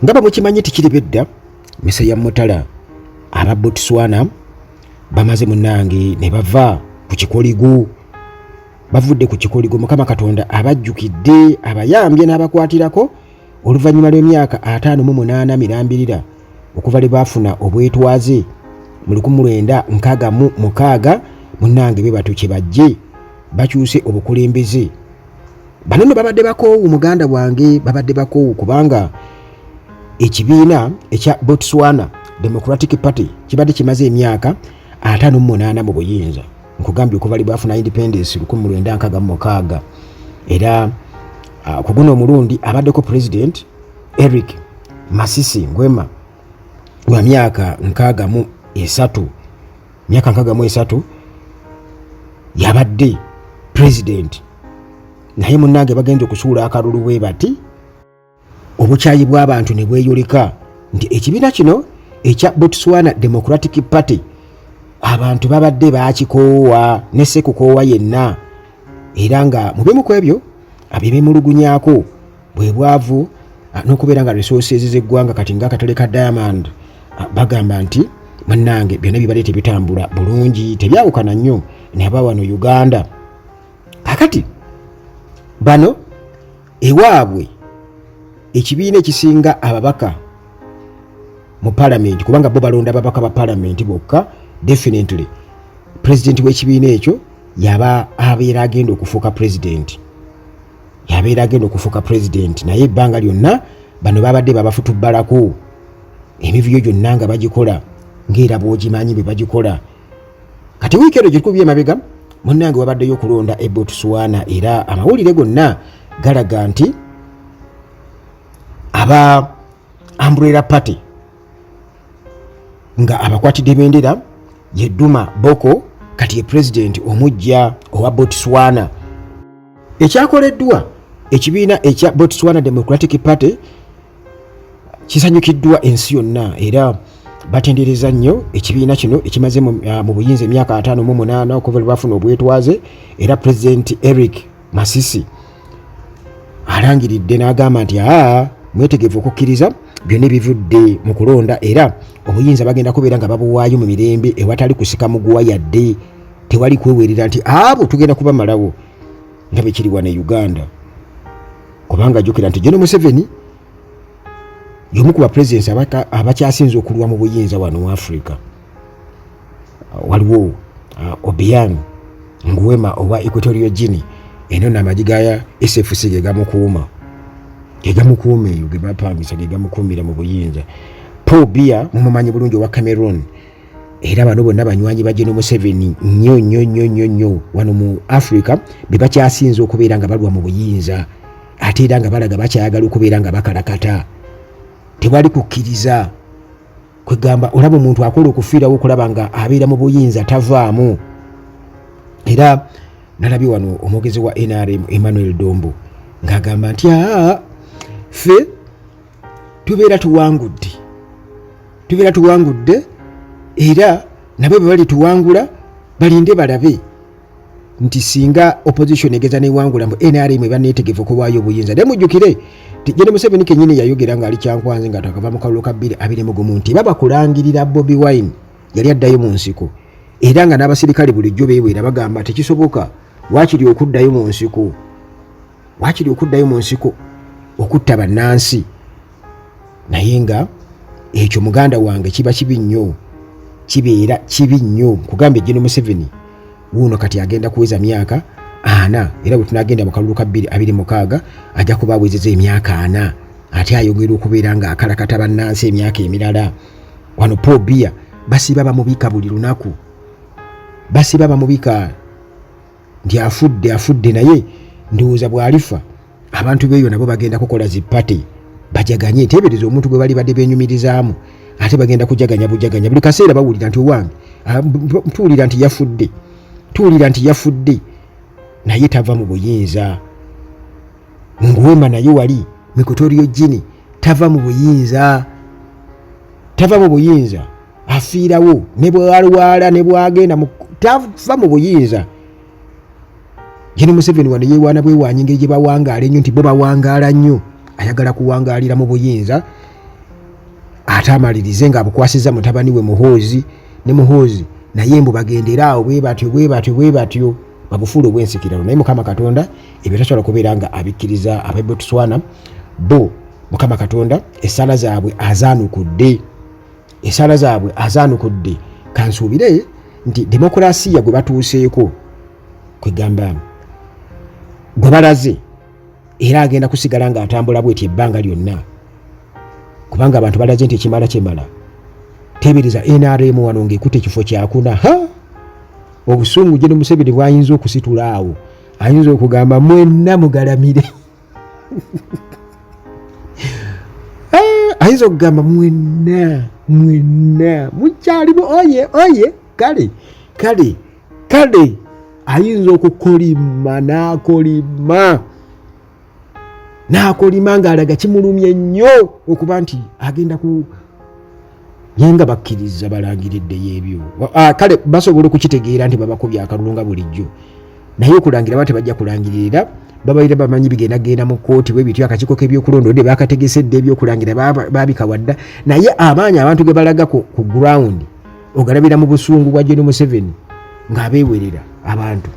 ngaba mukimanyi tikiribedda misa ya mutala aba Botswana bamaze munange ne bava ku kikoligo bavudde ku kikoligo Mukama Katonda abajjukidde abayambye n'abakwatirako oluvannyuma lw'emyaka 58 mirambirira okuva lwe baafuna obwetwaze mu 1966 munange be batuuke bajje bakyuse obukulembeze bano no babadde bakoowu muganda wange babadde bakoowu kubanga ekibiina ekya Botswana Democratic Party kibadde kimaze emyaka 58 mu buyinza nkugambye okuva lwe baafuna independence 1966 era ku guno omulundi abaddeko President Eric Masisi Ngwema wa myaka 63 yabadde President naye munange bagenze okusuula akalulu bwe bati obukyayi bw'abantu ne bweyoleka nti ekibiina kino ekya Botswana Democratic Party abantu babadde bakikoowa ne sekukoowa yenna era nga mu bimu ku ebyo abebemulugunyaako bwe bwavu n'okubeera nga resources z'eggwanga kati ng'akatale ka Diamond bagamba nti munange byonna bibadde tebitambula bulungi tebyawukana nnyo ne aba wano Uganda kakati bano ewaabwe ekibiina ekisinga ababaka mu parliament kubanga bo balonda ababaka ba parliament bokka definitely president w'ekibiina ekyo yaba abeera agenda okufuuka president naye ebbanga lyonna bano babadde babafutubbalako emivuyo gyonna nga bagikola ng'era bw'ogimanyi bwe bagikola kati wiiki eno gyekubye emabega munnange wabaddeyo okulonda e Botswana era amawulire gonna galaga nti aba Ambrella Party nga abakwatidde bendera ye Duma Bomo kati ye president omujja owa Botswana ekyakoleddwa ekibiina ekya Botswana Democratic Party kisanyukiddwa ensi yonna era batendereza nnyo ekibiina kino ekimaze mu buyinza emyaka 58 okuva lwe bafuna obwetwaze era President Eric Masisi alangiridde n'agamba nti mwetegevu okukkiriza byonna bivudde mu kulonda era obuyinza bagenda kubeera nga babuwaayo mu mirembe ewatali kusika muguwa yadde tewali kwewerera nti abo tugenda kubamalawo nga bwe kiri wano e Uganda kubanga jjukira nti John Museveni y'omu ku bapresidents abakyasinze okulwa mu buyinza wano mu Africa waliwo Obiang Nguema owa Equatorial Guinea eno n'amagi ga SFC gegamukuuma eyo ge bapangisa gegamukuumira mu buyinza Paul Biya mumumanyi bulungi owa Cameroon era bano bonna banywanyi ba John Museveni nnyo wano mu Africa be bakyasinze okubeera nga balwa mu buyinza ate era nga balaga bakyayagala okubeera nga bakalakata tewali kukkiriza kwegamba olaba omuntu akola okufiirawo okulaba nga abeera mu buyinza tavaamu era nalabye wano omwogezi wa NRM Emmanuel Dombo ng'agamba nti ffe tubeera tuwangudde era nabo bwe bali tuwangula balinde balabe nti singa opposition egeza newangula mu NRM baneetegevu okuwaayo obuyinza naye mujjukire John Museveni kennyini yayogera ng'ali kyankwanzi nga takava mu kalulu ka 2021 nti baba kulangirira Bobi Wine yali addayo mu nsiko era nga n'abasirikale bulijjo beewera bagamba tekisoboka waakiri okuddayo mu nsiko okutta bannansi naye nga ekyo muganda wange kiba kibeera kibi nnyo kugambye John Museveni wuno kati agenda kuweza myaka 4 era bwe tunagenda mu kalulu ka 2026 ajja kuba awezeza emyaka 4 ate ayogera okubeera nga akalakata bannansi emyaka emirala wano Paul Biya basiba bamubika buli lunaku nti afudde naye ndowooza bw'alifa abantu beeyo nabo bagenda kukola zipate bajaganye teebereza omuntu gwe bali badde beenyumirizaamu ate bagenda kujaganya buli kaseera bawulira nti owange tuwulira nti yafudde naye tava mu buyinza Nguema naye wali Equatorial Guinea tava mu buyinza afiirawo ne bwalwala ne bwagenda tava mu buyinza John Museveni wano yeewaana bwewaanyi engeri gye bawangaala ennyo nti bo bawangaala nnyo ayagala kuwangaalira mu buyinza atamalirize nga abukwasiza mutabani we Muhoozi ne Muhoozi naye mbu bagenderaawo bwe batyo babufuule obwensikirano. Naye Mukama Katonda ebyo tasobola kubeera nga abikkiriza ab'e Botswana bo. Mukama Katonda essala zaabwe azaanukudde. Kansuubire nti demokrasiya gwe batuuseeko kwegamba gwe balaze era agenda kusigala nga atambula bw'eti ebbanga lyonna, kubanga abantu balaze nti ekimala kyemala. Tebereza NRM wano ng'ekutte ekifo kyakuna. Obusungu Gen. Museveni bwayinza okusitula awo, ayinza okugamba mwenna mugalamire. Ayinza okugamba mwenna mukyalimu oye kale ayinza okukolima n'akolima ng'alaga kimulumye nnyo okuba nti agenda ku yenga bakkiriza balangiriddeyo ebyo. Kale basobola okukitegeera nti babakubye akalulu nga bulijjo, naye okulangira baba tebajja kulangirira, babaire bamanyi bigenda mu kooti bwe bityo akakiiko k'ebyokulondodde bakategesedde ebyokulangira babikawadda, naye amaanyi abantu ge balaga ku ground ogalabira mu busungu bwa Gen. Museveni ng'abeewerera abantu,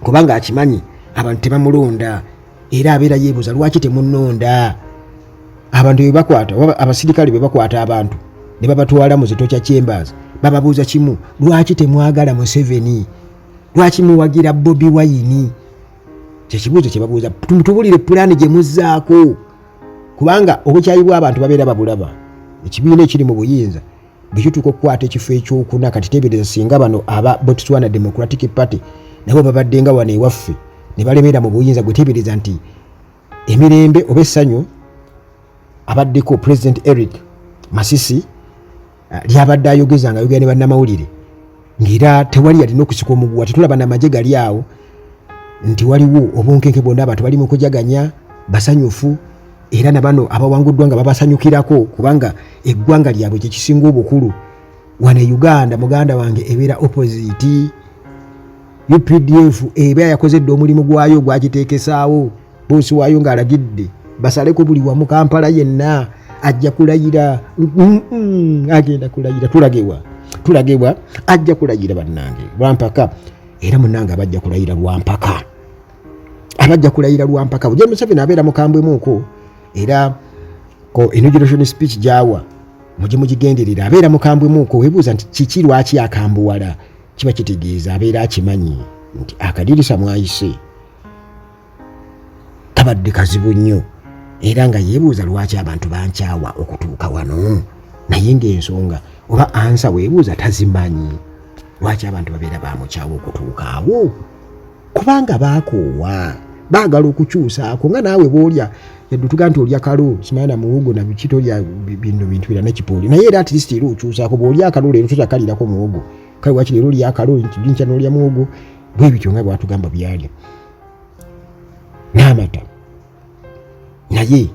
kubanga akimanyi abantu tebamulonda era abeera yeebuuza lwaki temunnonda. Abantu bwe bakwata oba abasirikale bwe bakwata abantu ne babatwala mu zitokya chambers bababuuza kimu, lwaki temwagala Museveni, lwaki muwagira Bobi Wine? Kyekibuuzo kye babuuza, tubulire pulaani gye muzzaako, kubanga obukyayi bw'abantu babeera babulaba. Ekibiina ekiri mu buyinza bwe kituuka okukwata ekifo ekyokuna, kati teebereza singa bano aba Botswana Democratic Party nabo babadde nga wano ewaffe ne balemera mu buyinza, gwe teebereza nti emirembe oba essanyu abaddeko President Eric Masisi lyabadde ayogeza nga ayogera ne bannamawulire ng'era tewali yalina okusika omuguwa. Tetulaba n'amagye gali awo nti waliwo obunkenke bwonna abantu bali mu kujaganya basanyufu, era na bano abawanguddwa nga babasanyukirako kubanga eggwanga lyabwe kye kisinga obukulu. Wano e Uganda muganda wange ebeera opposite, UPDF eba yakozedde omulimu gwayo gwagiteekesaawo, boosi waayo ng'alagidde basaleko buli wamu. Kampala yenna ajja kulayira, agenda kulayira, tulagewa ajja kulayira bannange lwampaka, era munnange abajja kulayira lwampaka, Gen. Museveni abeera mukambwemuko, era ko inauguration speech jawa mugigenderera abeera mukambwemuko. Weebuuza nti kiki lwaki akambuwala, kiba kitegeeza abeera akimanyi nti akadirisa mwayise kabadde kazibu nnyo, era nga yeebuuza lwaki abantu bankyawa okutuuka wano, naye ng'ensonga oba ansa weebuuza tazimanyi lwaki abantu babeera bamukyawa okutuuka awo, kubanga baakoowa baagala okukyusaako. Nga naawe bw'olya yadde tugaa nti olya kalo simana muwogo na biki tolya bintu bira nekipooli, naye era at least era okyusaako. Bw'olya akalo leero totakalirako muwogo, kale waki leero olya akalo nkya n'olya muwogo, bwe bityo nga bwatugamba byali n'amata. Naye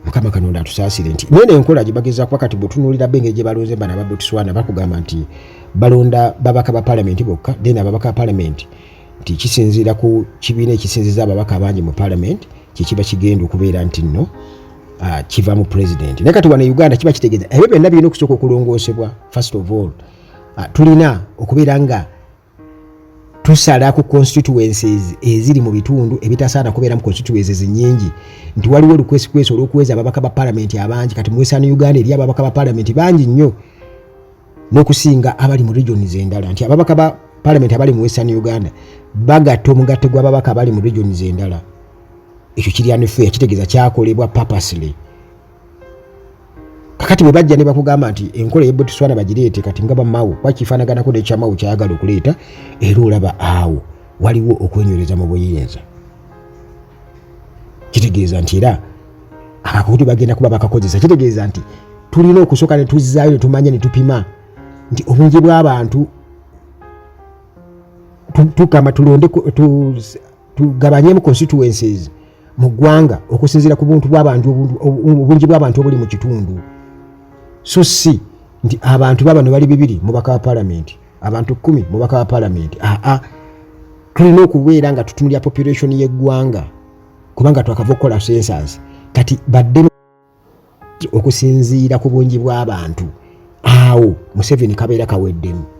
Mukama Katonda atusaasire nti mwene enkola gye bagezaako kati bw'otunuulira benge gye balonze bano aba Botswana bakugamba nti balonda babaka ba palamenti bokka, then ababaka ba palamenti nti kisinziira ku kibiina ekisinziza ababaka abangi mu palamenti kyekiba kigenda okubeera nti nno kiva mu president. Naye kati wano Uganda kiba kitegeeza ebyo byonna birina okusooka okulongoosebwa. First of all tulina okubeera nga tusala ku constituencies eziri mu bitundu ebitasaana kubeera mu constituencies nyingi, nti waliwo olukwesikwesi olw'okuweza ababaka ba palamenti abangi. Kati mu Western Uganda eri ababaka ba palamenti bangi nnyo n'okusinga abali mu regions endala, nti ababaka ba palamenti abali mu Western Uganda bagatta omugatte gw'ababaka abali mu regions endala. Ekyo kiri unfair, kitegeeza kyakolebwa purposely. Kakati bwe bajja ne bakugamba nti enkola y'Ebotswana bagireete kati nga bamawo wakifaanaganako n'ekyamawo kyayagala okuleeta, era olaba awo waliwo okwenywereza mu buyinza. Kitegeeza nti era akakutu bagenda kuba bakakozesa. Kitegeeza nti tulina okusooka ne tuzzaayo ne tumanya ne tupima nti obungi bw'abantu tukama tulonde tugabanyemu constituencies mu ggwanga okusinziira ku buntu bw'abantu, obungi bw'abantu obuli mu kitundu. So si nti abantu baba ne bali 2 mubaka wa palamenti, abantu 10 mubaka wa palamenti. Tulina okubeera nga tutunulya population y'eggwanga, kubanga twakava okukola census. Kati badde okusinziira ku bungi bw'abantu awo Museveni kabeera kaweddemu.